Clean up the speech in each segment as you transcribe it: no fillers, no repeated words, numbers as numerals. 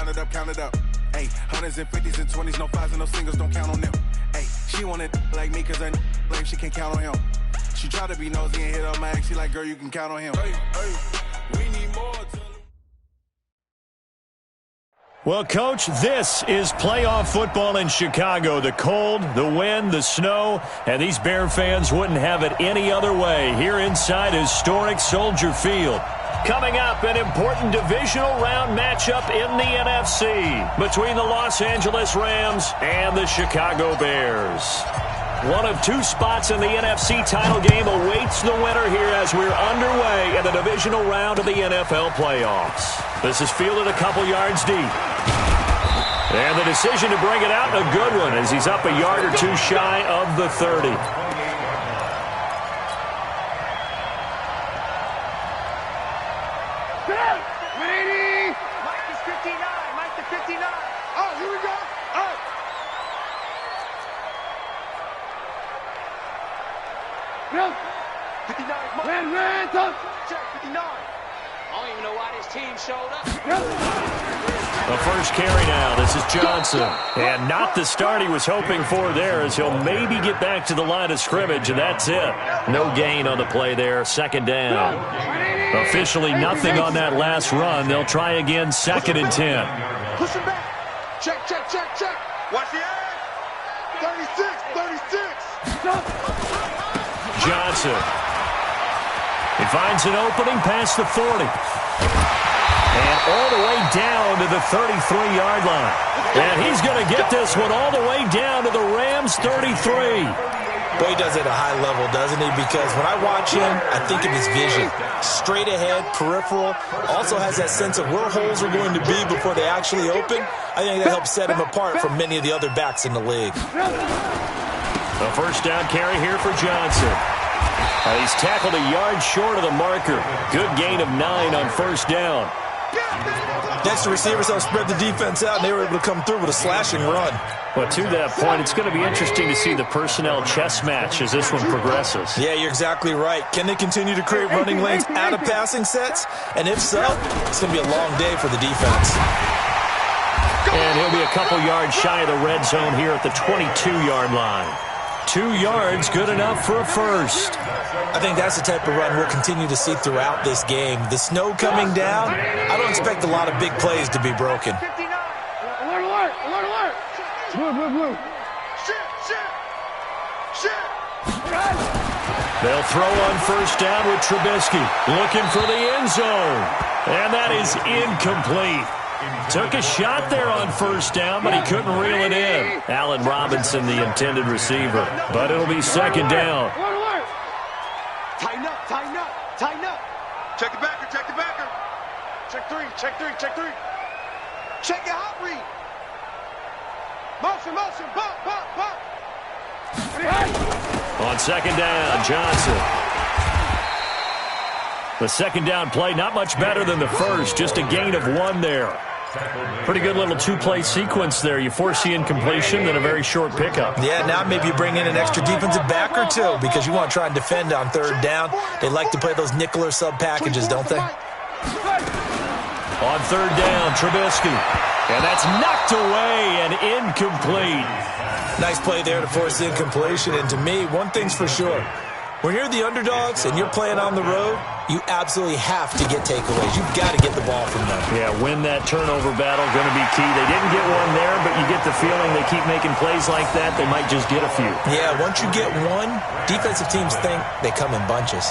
count it up, count it up. Hey, hundreds and fifties and 20s, no fives and no singles, don't count on them. Hey, she wanted like me cause her lame, she can't count on him. She tried to be nosy and hit her max, she like, girl, you can count on him. Hey, we need more. Well, Coach, this is playoff football in Chicago. The cold, the wind, the snow, and these Bear fans wouldn't have it any other way here inside historic Soldier Field. Coming up, an important divisional round matchup in the NFC between the Los Angeles Rams and the Chicago Bears. One of two spots in the NFC title game awaits the winner here as we're underway in the divisional round of the NFL playoffs. This is fielded a couple yards deep. And the decision to bring it out, a good one, as he's up a yard or two shy of the 30. Mike is 59. Mike to 59. Oh, here we go. Oh. Bill. 59. Ran, check 59. I don't even know why this team showed up. The first carry now. This is Johnson. And not the start he was hoping for there, as he'll maybe get back to the line of scrimmage, and that's it. No gain on the play there. Second down. Officially nothing on that last run. They'll try again, 2nd and 10. Push him back. Check. Watch the edge. 36. Johnson. He finds an opening past the 40. And all the way down to the 33-yard line. And he's going to get this one all the way down to the Rams' 33. Boy, he does it at a high level, doesn't he? Because when I watch him, I think of his vision. Straight ahead, peripheral. Also has that sense of where holes are going to be before they actually open. I think that helps set him apart from many of the other backs in the league. A first down carry here for Johnson. He's tackled a yard short of the marker. Good gain of 9 on first down. Next, the receivers have spread the defense out, and they were able to come through with a slashing run. Well, to that point, it's going to be interesting to see the personnel chess match as this one progresses. Yeah, you're exactly right. Can they continue to create running lanes out of passing sets? And if so, it's going to be a long day for the defense. And he'll be a couple yards shy of the red zone here at the 22-yard line. 2 yards, good enough for a first. I think that's the type of run we'll continue to see throughout this game. The snow coming down, I don't expect a lot of big plays to be broken. Alert. Blue. Shit. They'll throw on first down with Trubisky, looking for the end zone. And that is incomplete. Took a shot there on first down, but he couldn't reel it in. Allen Robinson, the intended receiver. But it'll be second down. Tighten up. Check the backer. Check three. Check your hot read. Motion, bump. On second down, Johnson. The second down play, not much better than the first, just a gain of 1 there. Pretty good little 2-play sequence there. You force the incompletion, then a very short pickup. Yeah, now maybe you bring in an extra defensive back or two because you want to try and defend on third down. They like to play those nickel or sub packages, don't they? On third down, Trubisky. And that's knocked away and incomplete. Nice play there to force the incompletion. And to me, one thing's for sure. When you're the underdogs and you're playing on the road, you absolutely have to get takeaways. You've got to get the ball from them. Yeah, win that turnover battle, going to be key. They didn't get one there, but you get the feeling they keep making plays like that, they might just get a few. Yeah, once you get one, defensive teams think they come in bunches.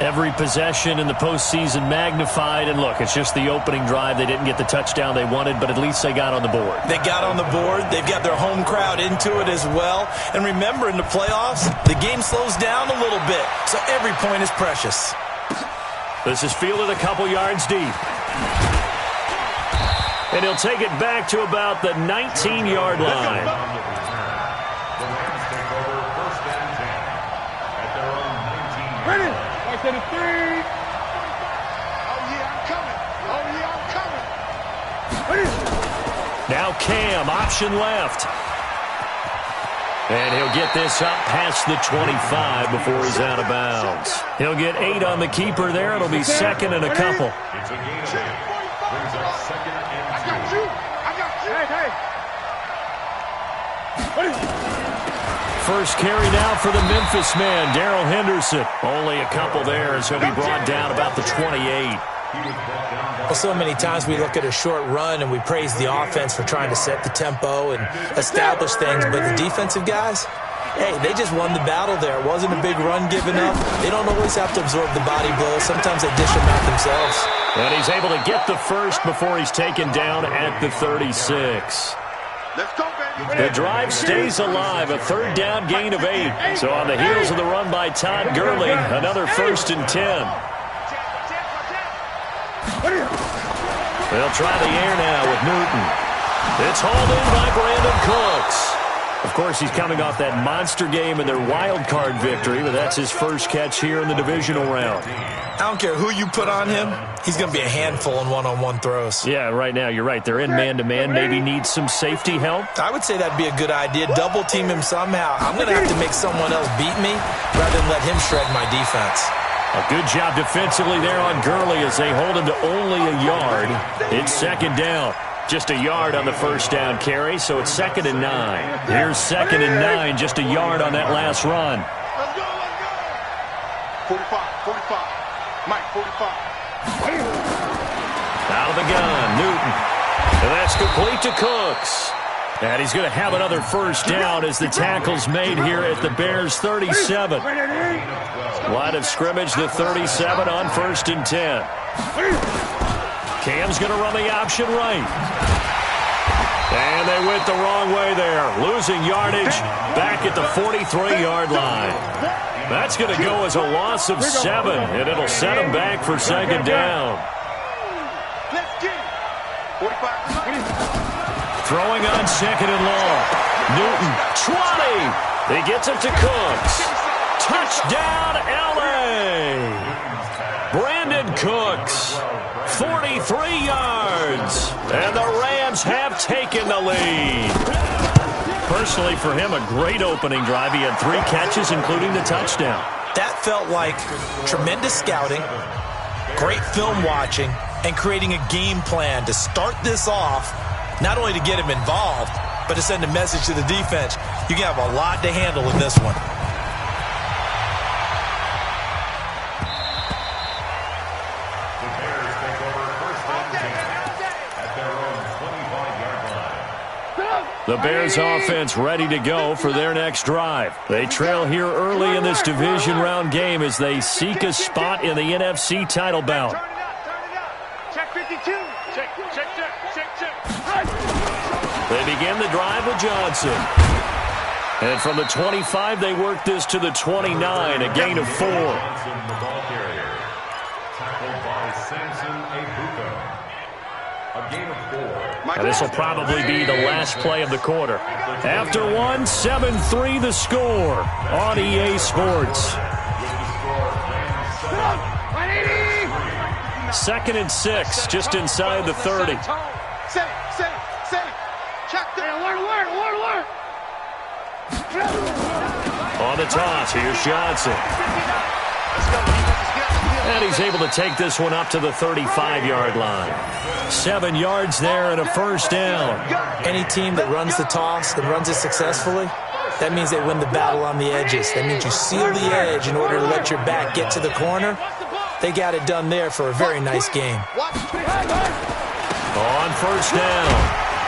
Every possession in the postseason magnified, and look, it's just the opening drive. They didn't get the touchdown they wanted, but at least they got on the board. They got on the board. They've got their home crowd into it as well. And remember, in the playoffs, the game slows down a little bit, so every point is precious. This is fielded a couple yards deep. And he'll take it back to about the 19-yard line. Ready? I said a 3. Oh, yeah, I'm coming. Now Cam, option left. And he'll get this up past the 25 before he's out of bounds. He'll get 8 on the keeper there. It'll be second and a couple. I got you. First carry now for the Memphis man, Darrell Henderson. Only a couple there as he'll be brought down about the 28. Well, so many times we look at a short run and we praise the offense for trying to set the tempo and establish things, but the defensive guys, hey, they just won the battle there. It wasn't a big run given up. They don't always have to absorb the body blows. Sometimes they dish them out themselves. And he's able to get the first before he's taken down at the 36. Let's go, baby. The drive stays alive, a third down gain of 8. So on the heels of the run by Todd Gurley, another 1st and 10. They'll try the air now with Newton. It's hauled in by Brandon Cooks. Of course, he's coming off that monster game in their wild card victory, but that's his first catch here in the divisional round. I don't care who you put on him, he's going to be a handful in one-on-one throws. Yeah, right now, you're right. They're in man-to-man. Maybe needs some safety help. I would say that'd be a good idea. Double team him somehow. I'm going to have to make someone else beat me rather than let him shred my defense. A good job defensively there on Gurley as they hold him to only a yard. It's 2nd down. Just a yard on the first down carry, so it's 2nd and 9. Here's 2nd and 9, just a yard on that last run. Let's go, let's go. 45. Mike, 45. Out of the gun, Newton. And that's complete to Cooks. And he's going to have another first down as the tackle's made here at the Bears' 37. Line of scrimmage, the 37 on 1st and 10. Cam's going to run the option right. And they went the wrong way there. Losing yardage back at the 43-yard line. That's going to go as a loss of 7, and it'll set them back for 2nd down. Let's get it. 45. Throwing on 2nd and long. Newton, 20. He gets it to Cooks. Touchdown, L.A. Brandon Cooks, 43 yards. And the Rams have taken the lead. Personally, for him, a great opening drive. He had 3 catches, including the touchdown. That felt like tremendous scouting, great film watching, and creating a game plan to start this off, not only to get him involved, but to send a message to the defense. You can have a lot to handle in this one. The Bears offense ready to go for their next drive. They trail here early in this division round game as they seek a spot in the NFC title bout. Turn it up. Check 52. Check. They begin the drive with Johnson. And from the 25, they work this to the 29, a gain of 4. And this will probably be the last play of the quarter. After 1, 7-3 the score on EA Sports. 2nd and 6, just inside the 30. Set it. Check the alert. On the toss, here's Johnson. And he's able to take this one up to the 35-yard line. 7 yards there and a first down. Any team that runs the toss and runs it successfully, that means they win the battle on the edges. That means you seal the edge in order to let your back get to the corner. They got it done there for a very nice game. On first down,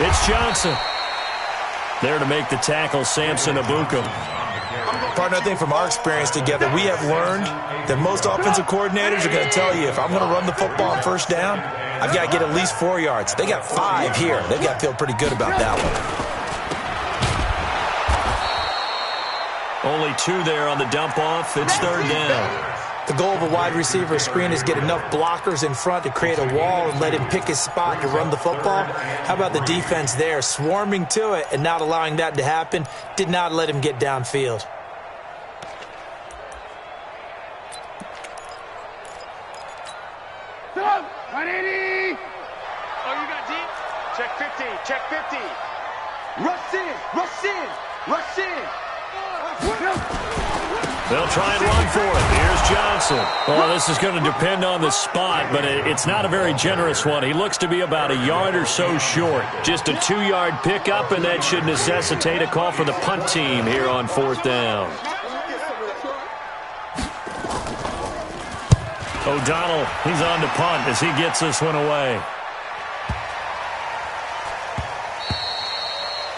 it's Johnson. There to make the tackle, Samson Abuka. Partner, I think from our experience together, we have learned that most offensive coordinators are going to tell you, if I'm going to run the football on first down, I've got to get at least 4 yards. They got 5 here. They've got to feel pretty good about that one. Only 2 there on the dump off. It's 3rd down. The goal of a wide receiver screen is get enough blockers in front to create a wall and let him pick his spot to run the football. How about the defense there, swarming to it and not allowing that to happen? Did not let him get downfield. Stop! 180! Oh, you got deep? Check 50. Check 50. Rush in. They'll try and run for it. Here's Johnson. Well, this is going to depend on the spot, but it's not a very generous one. He looks to be about a yard or so short. Just a 2-yard pickup, and that should necessitate a call for the punt team here on 4th down. O'Donnell, he's on to punt as he gets this one away.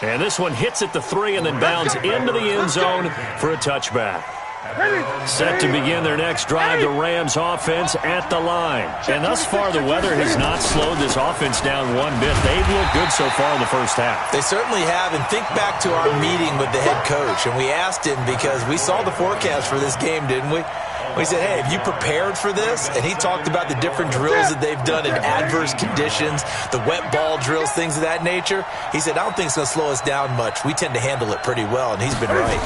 And this one hits at the 3 and then bounds into the end zone for a touchback. Set to begin their next drive, the Rams offense at the line. And thus far, the weather has not slowed this offense down one bit. They've looked good so far in the first half. They certainly have, and think back to our meeting with the head coach, and we asked him because we saw the forecast for this game, didn't we? We said, hey, have you prepared for this? And he talked about the different drills that they've done in adverse conditions, the wet ball drills, things of that nature. He said, I don't think it's going to slow us down much. We tend to handle it pretty well, and he's been right.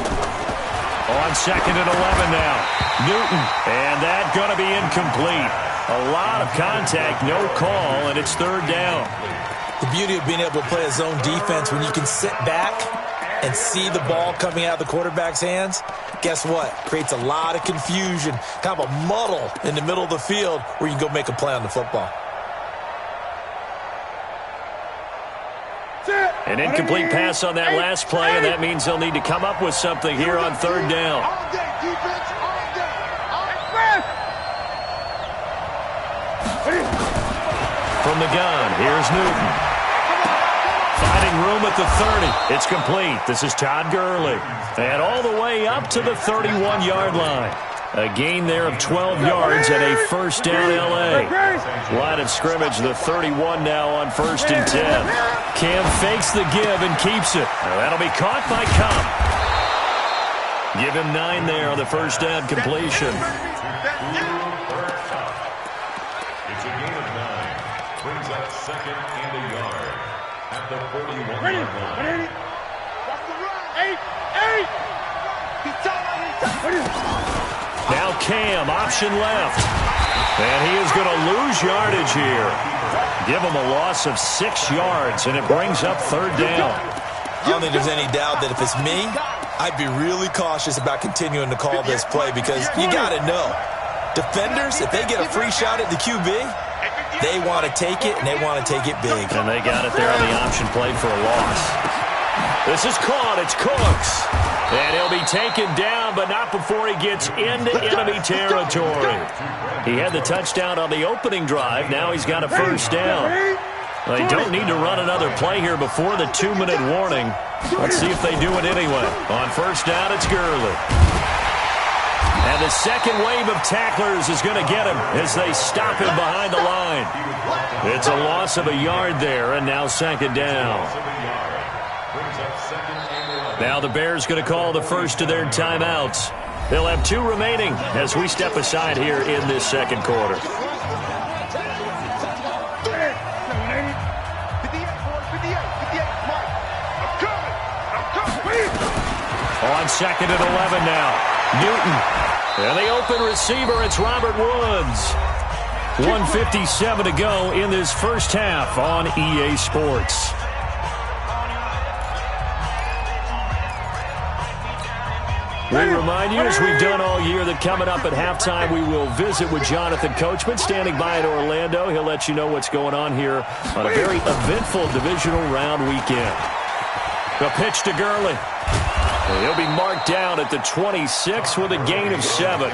On 2nd and 11 now. Newton, and that going to be incomplete. A lot of contact, no call, and it's 3rd down. The beauty of being able to play a zone defense when you can sit back and see the ball coming out of the quarterback's hands, guess what? Creates a lot of confusion, kind of a muddle in the middle of the field where you can go make a play on the football. An incomplete pass on that last play, and that means they'll need to come up with something here on 3rd down. From the gun, here's Newton. Finding room at the 30. It's complete. This is Todd Gurley. And all the way up to the 31-yard line. A gain there of 12 yards and a 1st down L.A. Line of scrimmage, the 31 now on 1st and 10. Cam fakes the give and keeps it. That'll be caught by Cobb. Give him 9 there on the 1st down completion. It's a gain of 9. Brings up 2nd and a yard at the 41-yard line. Now Cam, option left. And he is going to lose yardage here. Give him a loss of 6 yards, and it brings up 3rd down. I don't think there's any doubt that if it's me, I'd be really cautious about continuing to call this play because you got to know, defenders, if they get a free shot at the QB, they want to take it, and they want to take it big. And they got it there on the option play for a loss. This is caught. It's Cooks. And he'll be taken down, but not before he gets into enemy territory. He had the touchdown on the opening drive. Now he's got a 1st down. Well, they don't need to run another play here before the 2-minute warning. Let's see if they do it anyway. On 1st down, it's Gurley. And the second wave of tacklers is going to get him as they stop him behind the line. It's a loss of a yard there, and now 2nd down. Now the Bears going to call the first of their timeouts. They'll have 2 remaining as we step aside here in this 2nd quarter. On 2nd and 11 now. Newton. And the open receiver, it's Robert Woods. 1:57 to go in this first half on EA Sports. We remind you, as we've done all year, that coming up at halftime, we will visit with Jonathan Coachman, standing by in Orlando. He'll let you know what's going on here on a very eventful divisional round weekend. The pitch to Gurley. And he'll be marked down at the 26 with a gain of 7.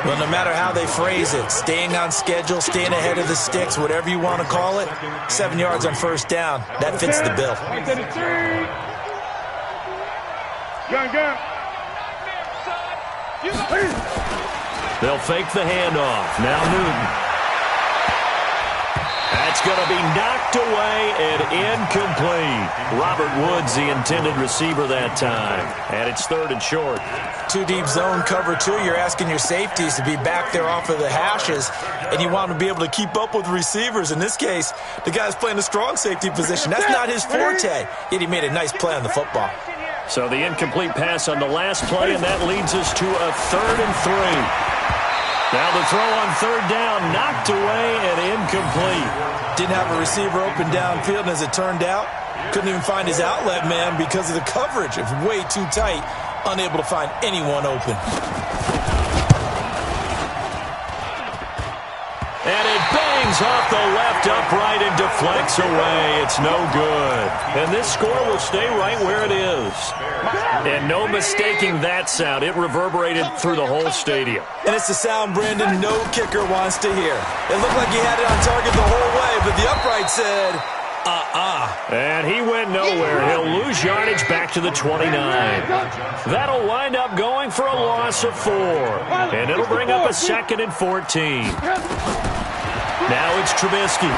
Well, no matter how they phrase it, staying on schedule, staying ahead of the sticks, whatever you want to call it, 7 yards on 1st down, that fits the bill. They'll fake the handoff. Now Newton. That's going to be knocked away and incomplete. Robert Woods, the intended receiver that time. And it's 3rd and short. 2 deep zone cover 2. You're asking your safeties to be back there off of the hashes, and you want them to be able to keep up with receivers. In this case, the guy's playing a strong safety position. That's not his forte, yet he made a nice play on the football. So the incomplete pass on the last play, and that leads us to a 3rd and 3. Now the throw on 3rd down, knocked away and incomplete. Didn't have a receiver open downfield, and as it turned out, couldn't even find his outlet man because of the coverage. It was way too tight unable to find anyone open. And it bangs off the left upright and deflects away. It's no good. And this score will stay right where it is. And no mistaking that sound. It reverberated through the whole stadium. And it's the sound, Brandon, no kicker wants to hear. It looked like he had it on target the whole way, but the upright said, And he went nowhere. He'll lose yardage back to the 29. That'll wind up going for a loss of 4. And it'll bring up a 2nd and 14. Now it's Trubisky.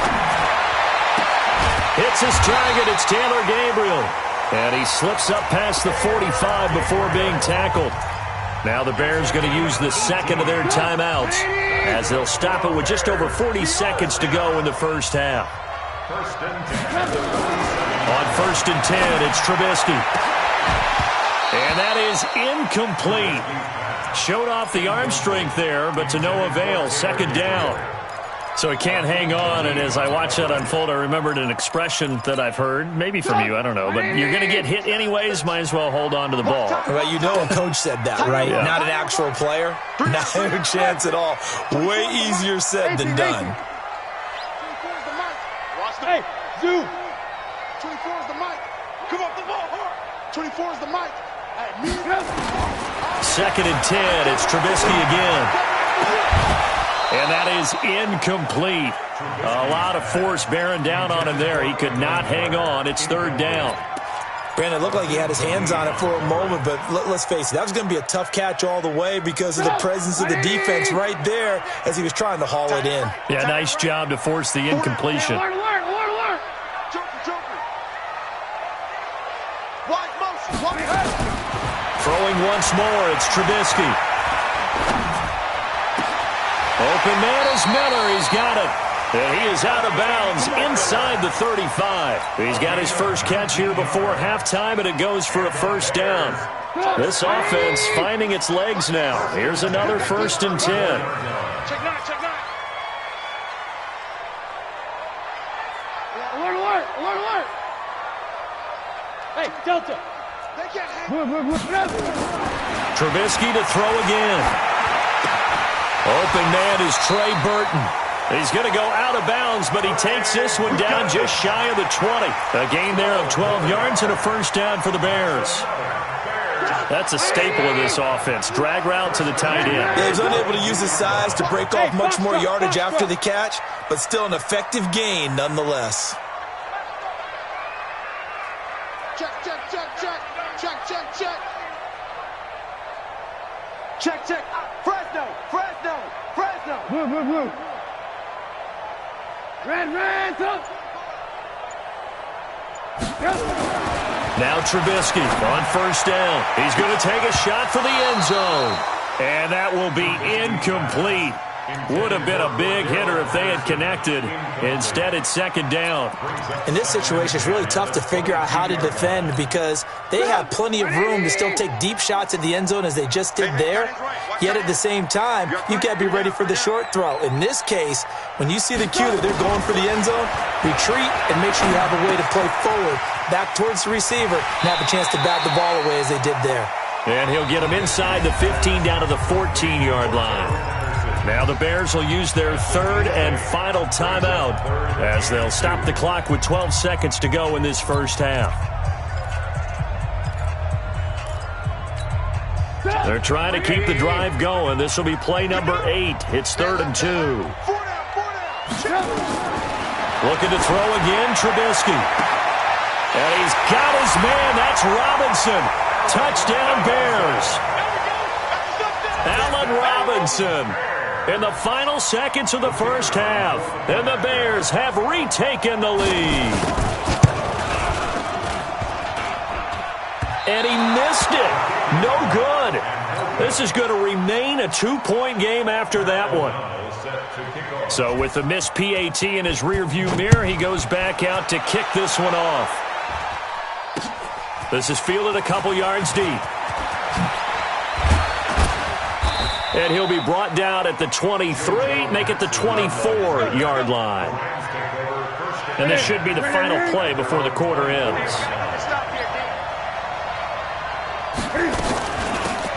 Hits his target. It's Taylor Gabriel. And he slips up past the 45 before being tackled. Now the Bears going to use the second of their timeouts as they'll stop it with just over 40 seconds to go in the first half. On 1st and 10, it's Trubisky. And that is incomplete. Showed off the arm strength there, but to no avail. 2nd down. So he can't hang on, and as I watch that unfold, I remembered an expression that I've heard, maybe from you, I don't know, but you're going to get hit anyways, might as well hold on to the ball. Well, you know a coach said that, right? Yeah. Not an actual player. Not a chance at all. Way easier said than done. Hey, Zoo! 24 is the mic. Come up the ball hard. 24 is the mic. 2nd and 10. It's Trubisky again. And that is incomplete. A lot of force bearing down on him there. He could not hang on. It's 3rd down. Brandon, it looked like he had his hands on it for a moment, but let's face it, that was going to be a tough catch all the way because of the presence of the defense right there as he was trying to haul it in. Yeah, nice job to force the incompletion. Throwing once more, it's Trubisky. Open man is Miller. He's got it. And he is out of bounds inside the 35. He's got his first catch here before halftime, and it goes for a 1st down. This offense finding its legs now. Here's another 1st and 10. Check 9, check 9. Alert, alert, alert, alert. Hey, Delta. Trubisky to throw again. Open man is Trey Burton. He's going to go out of bounds, but he takes this one down just shy of the 20. A gain there of 12 yards and a 1st down for the Bears. That's a staple of this offense. Drag route to the tight end. Yeah, he was unable to use his size to break off much more yardage after the catch, but still an effective gain nonetheless. Check, check, check, check. Check, check, check. Check, check. Fresno, Fresno, Fresno. Blue, blue, blue. Red, up. Now Trubisky on 1st down. He's going to take a shot for the end zone. And that will be incomplete. Would have been a big hitter if they had connected. Instead, it's 2nd down. In this situation, it's really tough to figure out how to defend because they have plenty of room to still take deep shots at the end zone as they just did there. Yet at the same time, you've got to be ready for the short throw. In this case, when you see the cue that they're going for the end zone, retreat and make sure you have a way to play forward, back towards the receiver, and have a chance to bat the ball away as they did there. And he'll get him inside the 15 down to the 14-yard line. Now the Bears will use their 3rd and final timeout as they'll stop the clock with 12 seconds to go in this first half. They're trying to keep the drive going. This will be play number 8. It's 3rd and 2. Looking to throw again, Trubisky. And he's got his man. That's Robinson. Touchdown, Bears. Allen Robinson. In the final seconds of the first half, and the Bears have retaken the lead. And he missed it. No good. This is going to remain a 2-point game after that one. So with the missed PAT in his rearview mirror, he goes back out to kick this one off. This is fielded a couple yards deep. And he'll be brought down at the 23, make it the 24-yard line. And this should be the final play before the quarter ends.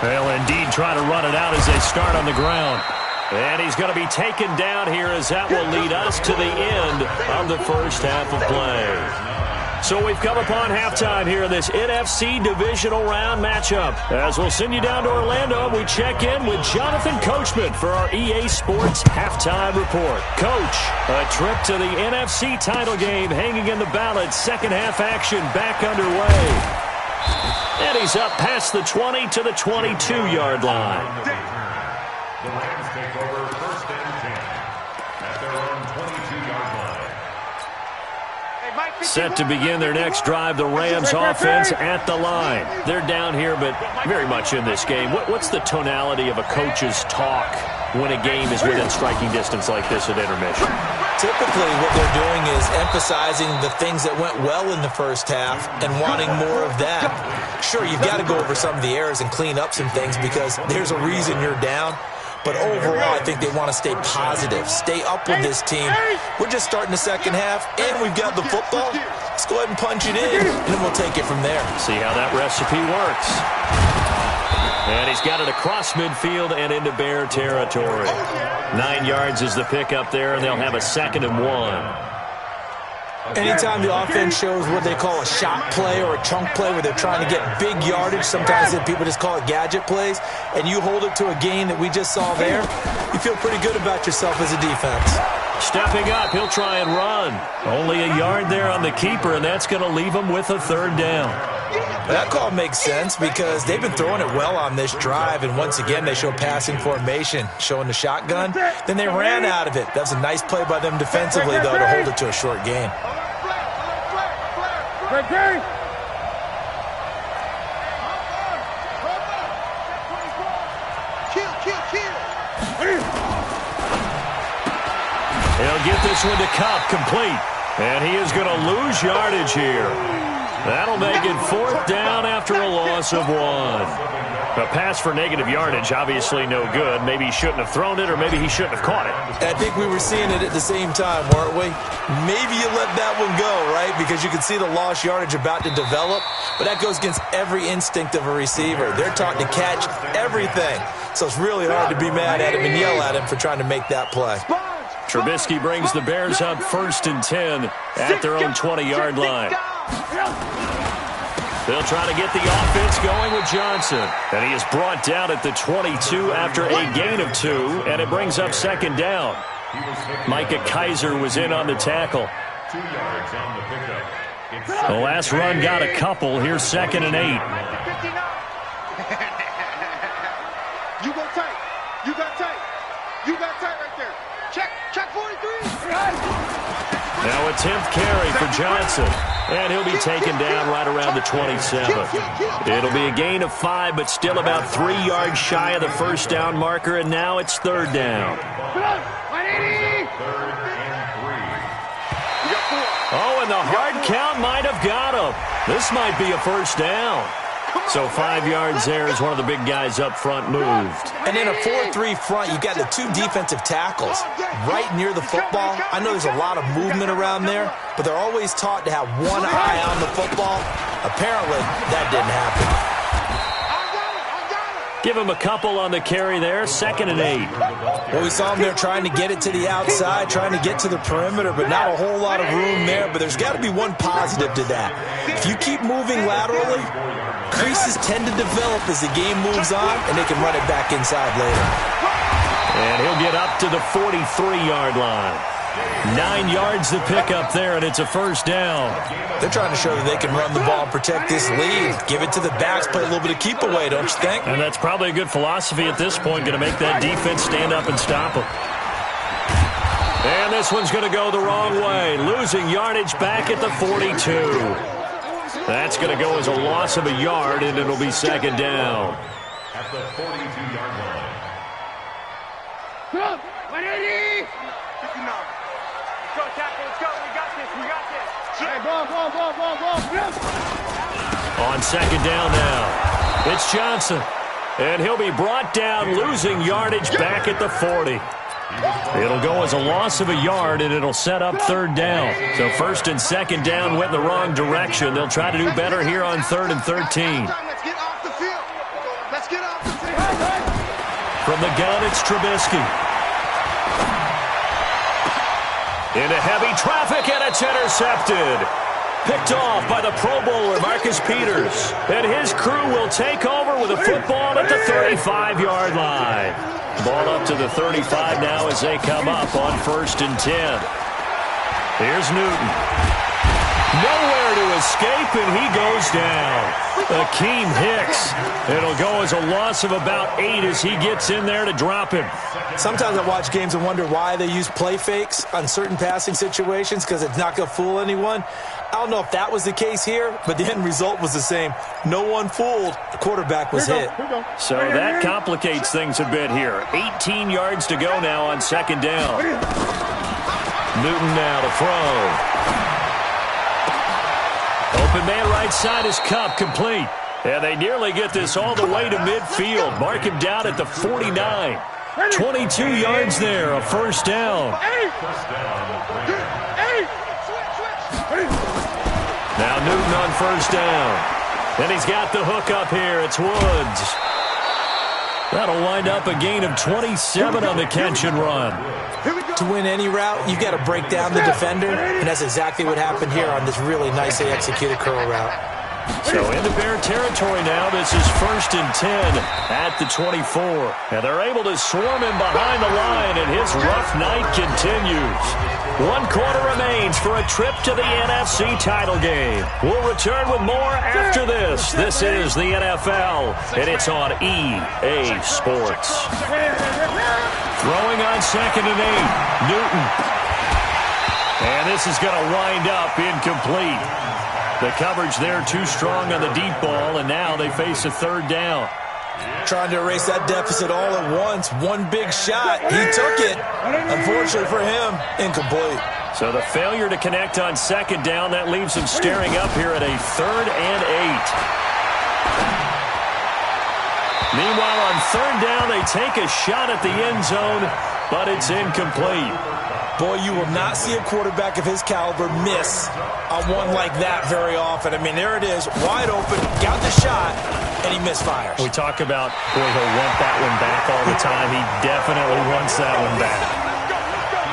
They'll indeed try to run it out as they start on the ground. And he's going to be taken down here as that will lead us to the end of the first half of play. So we've come upon halftime here in this NFC Divisional Round matchup. As we'll send you down to Orlando, we check in with Jonathan Coachman for our EA Sports Halftime Report. Coach, a trip to the NFC title game hanging in the balance. Second half action back underway. And he's up past the 20 to the 22-yard line. The Rams take over first and 10 at their own 22-yard line. Set to begin their next drive, the Rams offense at the line. They're down here, but very much in this game. What's the tonality of a coach's talk when a game is within striking distance like this at intermission? Typically, what they're doing is emphasizing the things that went well in the first half and wanting more of that. Sure, you've got to go over some of the errors and clean up some things because there's a reason you're down. But overall, I think they want to stay positive, stay up with this team. We're just starting the second half, and we've got the football. Let's go ahead and punch it in, and then we'll take it from there. See how that recipe works. And he's got it across midfield and into Bear territory. 9 yards is the pickup there, and they'll have a 2nd and 1. Anytime the offense shows what they call a shot play or a chunk play where they're trying to get big yardage, sometimes people just call it gadget plays, and you hold it to a gain that we just saw there, you feel pretty good about yourself as a defense. Stepping up, he'll try and run. Only a yard there on the keeper, and that's going to leave him with a 3rd down. That call makes sense because they've been throwing it well on this drive, and once again they show passing formation, showing the shotgun. Then they ran out of it. That was a nice play by them defensively, though, to hold it to a short gain. He'll get this one to Cup, complete. And he is going to lose yardage here. That'll make it 4th down after a loss of 1. A pass for negative yardage, obviously no good. Maybe he shouldn't have thrown it, or maybe he shouldn't have caught it. I think we were seeing it at the same time, weren't we? Maybe you let that one go, right? Because you can see the lost yardage about to develop, but that goes against every instinct of a receiver. They're taught to catch everything, so it's really hard to be mad at him and yell at him for trying to make that play. Trubisky brings the Bears up 1st and 10 at their own 20-yard line. They'll try to get the offense going with Johnson. And he is brought down at the 22 after a gain of 2, and it brings up 2nd down. Micah Kaiser was in on the tackle. 2 yards on the pickup. The last run got a couple. Here's 2nd and 8. You go tight. You got tight. You got tight right there. Check 43. Now a 10th carry for Johnson. And he'll be taken down right around the 27. It'll be a gain of 5, but still about 3 yards shy of the 1st down marker, and now it's 3rd down. Oh, and the hard count might have got him. This might be a 1st down. So 5 yards there as one of the big guys up front moved. And in a 4-3 front, you've got the 2 defensive tackles right near the football. I know there's a lot of movement around there, but they're always taught to have one eye on the football. Apparently, that didn't happen. Give him a couple on the carry there, 2nd and 8. Well, we saw him there trying to get it to the outside, trying to get to the perimeter, but not a whole lot of room there. But there's got to be one positive to that. If you keep moving laterally, creases tend to develop as the game moves on, and they can run it back inside later. And he'll get up to the 43-yard line. 9 yards to pick up there, and it's a 1st down. They're trying to show that they can run the ball and protect this lead. Give it to the backs, play a little bit of keep away, don't you think? And that's probably a good philosophy at this point, going to make that defense stand up and stop them. And this one's going to go the wrong way, losing yardage back at the 42. That's going to go as a loss of a yard, and it'll be 2nd down. At the 42-yard line. 180! 59. Go, tackle, let's go. We got this. We got this. Hey, ball. On 2nd down now, it's Johnson. And he'll be brought down, losing yardage back at the 40. It'll go as a loss of a yard, and it'll set up 3rd down. So 1st and 2nd down went in the wrong direction. They'll try to do better here on 3rd and 13. Let's get off the field. Let's get off the field. From the gun, it's Trubisky. Into heavy traffic, and it's intercepted. Picked off by the Pro Bowler, Marcus Peters. And his crew will take over with a football at the 35-yard line. Ball up to the 35 now as they come up on 1st and 10. Here's Newton. Nowhere to escape, and he goes down. Akeem Hicks. It'll go as a loss of about 8 as he gets in there to drop him. Sometimes I watch games and wonder why they use play fakes on certain passing situations, because it's not going to fool anyone. I don't know if that was the case here, but the end result was the same. No one fooled. The quarterback was hit. So that complicates things a bit here. 18 yards to go now on 2nd down. Newton now to throw. Open man right side is Cup, complete. And they nearly get this all the way to midfield. Mark him down at the 49. 22 yards there, a 1st down. Now Newton on 1st down. And he's got the hook up here. It's Woods. That'll wind up a gain of 27 on the catch and run. To win any route, you've got to break down the defender, and that's exactly what happened here on this really nicely executed curl route. So into Bear territory now. This is 1st and 10 at the 24. And they're able to swarm him behind the line, and his rough night continues. 1 quarter remains for a trip to the NFC title game. We'll return with more after this. This is the NFL, and it's on EA Sports. Throwing on 2nd and 8. Newton. And this is going to wind up incomplete. The coverage there too strong on the deep ball, and now they face a 3rd down. Trying to erase that deficit all at once. One big shot. He took it. Unfortunately for him, incomplete. So the failure to connect on 2nd down, that leaves him staring up here at a 3rd and 8. Meanwhile, on 3rd down, they take a shot at the end zone, but it's incomplete. Boy, you will not see a quarterback of his caliber miss on one like that very often. I mean, there it is, wide open, got the shot, and he misfires. We talk about, boy, he'll want that one back all the time. He definitely wants that one back.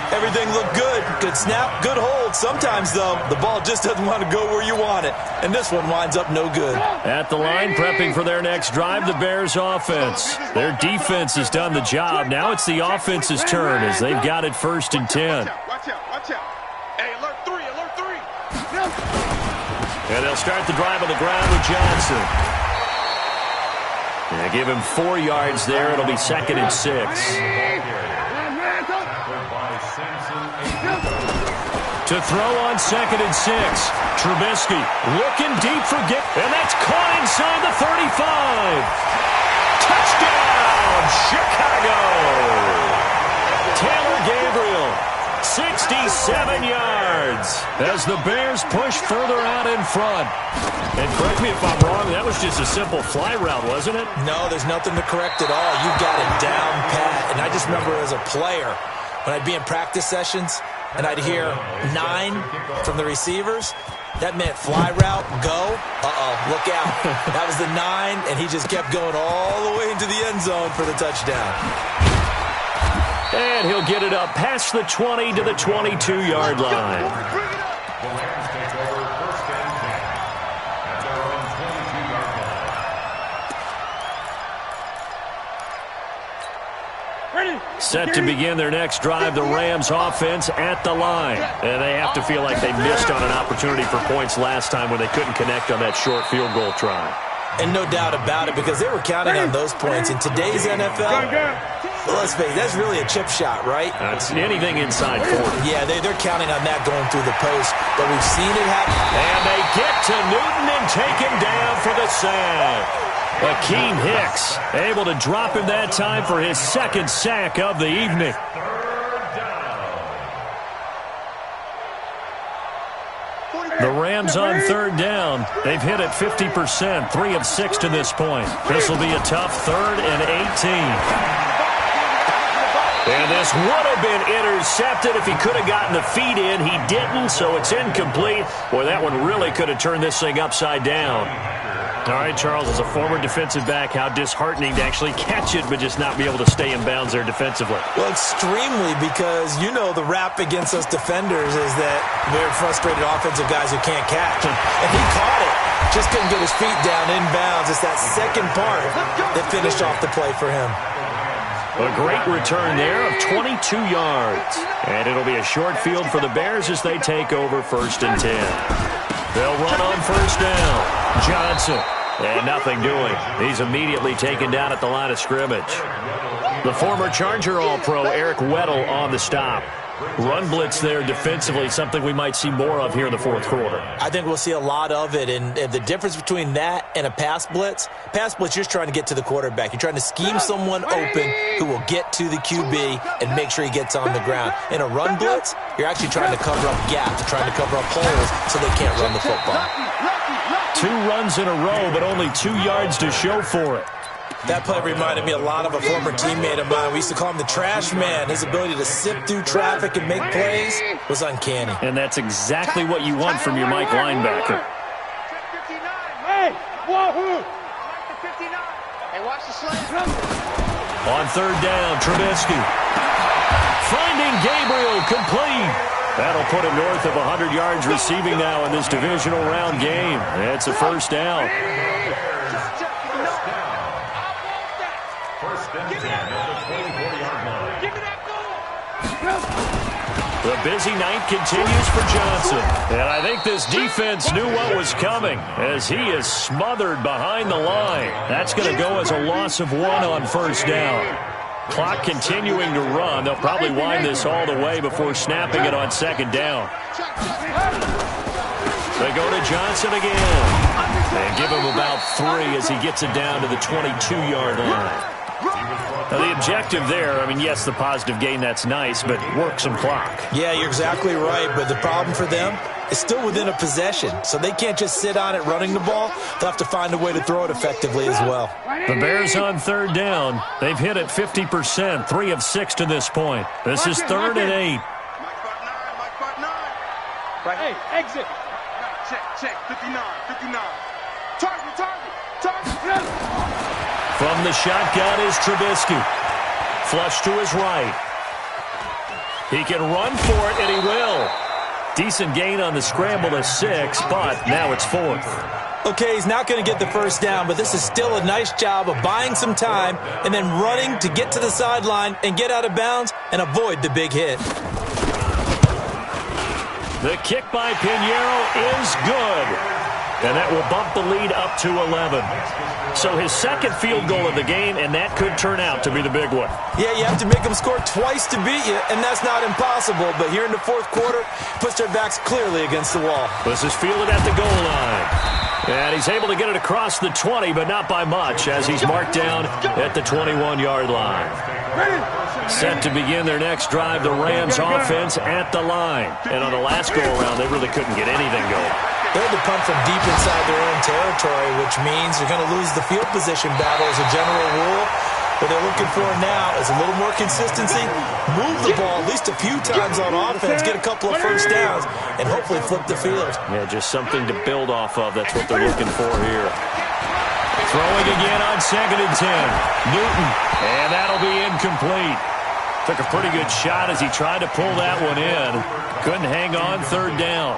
Everything looked good. Good snap, good hold. Sometimes, though, the ball just doesn't want to go where you want it. And this one winds up no good. At the line, prepping for their next drive, the Bears offense. Their defense has done the job. Now it's the offense's turn as they've got it 1st and 10. Watch out. Hey, alert 3. And they'll start the drive on the ground with Johnson. And give him 4 yards there. It'll be 2nd and 6. To throw on 2nd and 6. Trubisky looking deep for Gibb. And that's caught inside the 35. Touchdown, Chicago. Taylor Gabriel, 67 yards as the Bears push further out in front. And correct me if I'm wrong, that was just a simple fly route, wasn't it? No, there's nothing to correct at all. You got it down pat. And I just remember as a player, when I'd be in practice sessions and I'd hear 9 from the receivers, that meant fly route, go. Look out. That was the 9, and he just kept going all the way into the end zone for the touchdown. And he'll get it up past the 20 to the 22-yard line. The Rams take over 1st and 10 at their own 22-yard line. Set to begin their next drive, the Rams offense at the line. And they have to feel like they missed on an opportunity for points last time when they couldn't connect on that short field goal try. And no doubt about it, because they were counting on those points. In today's NFL, let's face it, that's really a chip shot, right? It's anything inside 40. Yeah, they're counting on that going through the post, but we've seen it happen. And they get to Newton and take him down for the sack. Akeem Hicks able to drop him that time for his 2nd sack of the evening. The Rams on 3rd down. They've hit it 50%, 3 of 6 to this point. This will be a tough 3rd and 18. And this would have been intercepted if he could have gotten the feet in. He didn't, so it's incomplete. Boy, that one really could have turned this thing upside down. All right, Charles, as a former defensive back, how disheartening to actually catch it but just not be able to stay in bounds there defensively. Well, extremely, because you know the rap against us defenders is that we're frustrated offensive guys who can't catch. And he caught it. Just couldn't get his feet down in bounds. It's that second part that finished off the play for him. A great return there of 22 yards. And it'll be a short field for the Bears as they take over 1st and 10. They'll run on 1st down. Johnson. And nothing doing. He's immediately taken down at the line of scrimmage. The former Charger All-Pro Eric Weddle on the stop. Run blitz there defensively, something we might see more of here in the 4th quarter. I think we'll see a lot of it, and the difference between that and a pass blitz, you're just trying to get to the quarterback. You're trying to scheme someone open who will get to the QB and make sure he gets on the ground. In a run blitz, you're actually trying to cover up gaps, trying to cover up holes so they can't run the football. 2 runs in a row, but only 2 yards to show for it. That play reminded me a lot of a former teammate of mine. We used to call him the trash man. His ability to sift through traffic and make plays was uncanny. And that's exactly what you want from your Mike linebacker. Hey, wahoo! Hey, watch the slant. On 3rd down, Trubisky. Finding Gabriel, complete. That'll put him north of 100 yards receiving now in this divisional round game. It's a 1st down. The busy night continues for Johnson. And I think this defense knew what was coming as he is smothered behind the line. That's going to go as a loss of 1 on 1st down. Clock continuing to run. They'll probably wind this all the way before snapping it on 2nd down. They go to Johnson again. And give him about 3 as he gets it down to the 22-yard line. Now, the objective there, I mean, yes, the positive gain, that's nice, but work some clock. Yeah, you're exactly right, but the problem for them is still within a possession, so they can't just sit on it running the ball. They'll have to find a way to throw it effectively as well. The Bears on 3rd down. They've hit it 50%, 3 of 6 to this point. This is 3rd and 8. Hey, exit. Check, 59. Target. From the shotgun is Trubisky. Flush to his right. He can run for it, and he will. Decent gain on the scramble to 6, but now it's 4th. Okay, he's not going to get the 1st down, but this is still a nice job of buying some time and then running to get to the sideline and get out of bounds and avoid the big hit. The kick by Pinheiro is good. And that will bump the lead up to 11. So his 2nd field goal of the game, and that could turn out to be the big one. Yeah, you have to make them score twice to beat you, and that's not impossible. But here in the 4th quarter, puts their backs clearly against the wall. This is fielded at the goal line. And he's able to get it across the 20, but not by much, as he's marked down at the 21-yard line. Set to begin their next drive, the Rams offense at the line. And on the last go-around, they really couldn't get anything going. They had to punt from deep inside their own territory, which means you're going to lose the field position battle as a general rule. What they're looking for now is a little more consistency, move the ball at least a few times on offense, get a couple of 1st downs, and hopefully flip the field. Yeah, just something to build off of. That's what they're looking for here. Throwing again on 2nd and 10. Newton, and that'll be incomplete. Took a pretty good shot as he tried to pull that one in. Couldn't hang on 3rd down.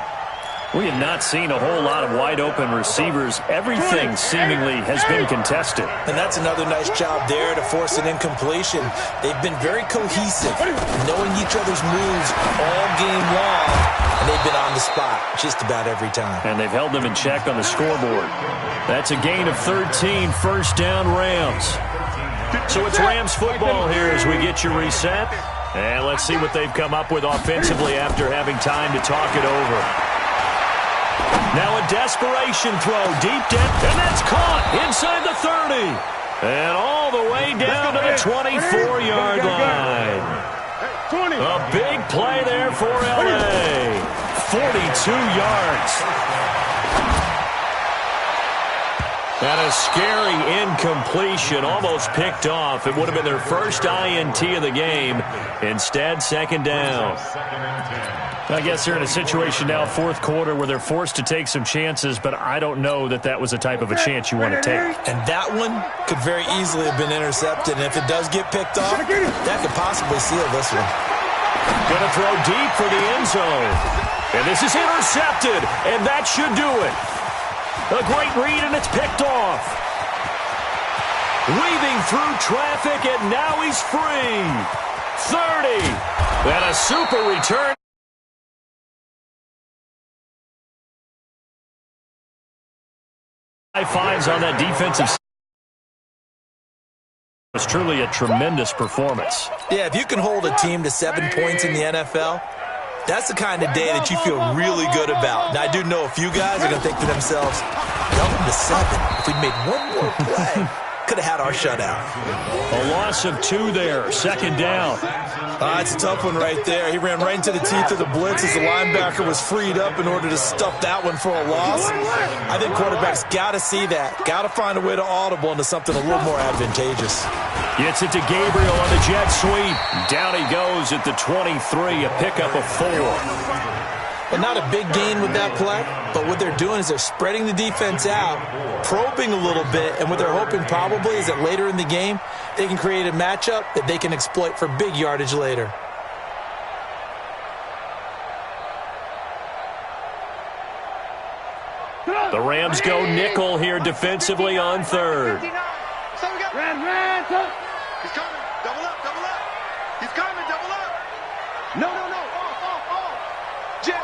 We have not seen a whole lot of wide-open receivers. Everything seemingly has been contested. And that's another nice job there to force an incompletion. They've been very cohesive, knowing each other's moves all game long, and they've been on the spot just about every time. And they've held them in check on the scoreboard. That's a gain of 13, 1st down Rams. So it's Rams football here as we get you reset. And let's see what they've come up with offensively after having time to talk it over. Now a desperation throw, deep depth, and that's caught inside the 30. And all the way down to the 24-yard line. A big play there for L.A. 42 yards. And a scary incompletion, almost picked off. It would have been their first INT of the game. Instead, 2nd down. I guess they're in a situation now, fourth quarter, where they're forced to take some chances, but I don't know that that was the type of a chance you want to take. And that one could very easily have been intercepted, and if it does get picked off, that could possibly seal this one. Going to throw deep for the end zone. And this is intercepted, and that should do it. A great read, and it's picked off. Weaving through traffic, and now he's free. 30. And a super return. Finds on that defensive side. It was truly a tremendous performance. Yeah, if you can hold a team to 7 points in the NFL, that's the kind of day that you feel really good about. Now, I do know a few guys are going to think to themselves, held them to 7. If we'd made one more play, could have had our shutout. A loss of 2 there, second down. It's a tough one right there. He ran right into the teeth of the blitz as the linebacker was freed up in order to stuff that one for a loss. I think quarterbacks got to see that. Got to find a way to audible into something a little more advantageous. Gets it to Gabriel on the jet sweep. Down he goes at the 23, a pickup of 4. Well, not a big gain with that play, but what they're doing is they're spreading the defense out, probing a little bit, and what they're hoping probably is that later in the game, they can create a matchup that they can exploit for big yardage later. The Rams go nickel here defensively on third. He's coming. Double up, double up. He's coming, double up. No. Off. Jim.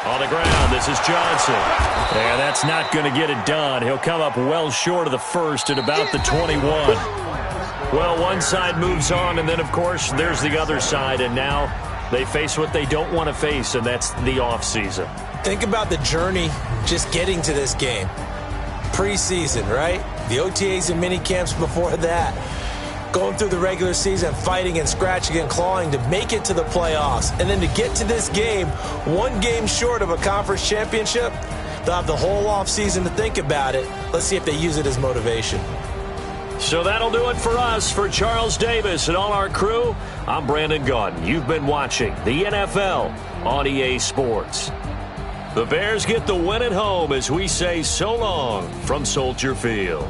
On the ground, this is Johnson. And that's not going to get it done. He'll come up well short of the first at about the 21. Well, one side moves on, and then, of course, there's the other side, and now they face what they don't want to face, and that's the offseason. Think about the journey just getting to this game. Preseason, right? The OTAs and mini camps before that. Going through the regular season, fighting and scratching and clawing to make it to the playoffs. And then to get to this game, one game short of a conference championship, they'll have the whole offseason to think about it. Let's see if they use it as motivation. So that'll do it for us. For Charles Davis and all our crew, I'm Brandon Gaudin. You've been watching the NFL on EA Sports. The Bears get the win at home as we say so long from Soldier Field.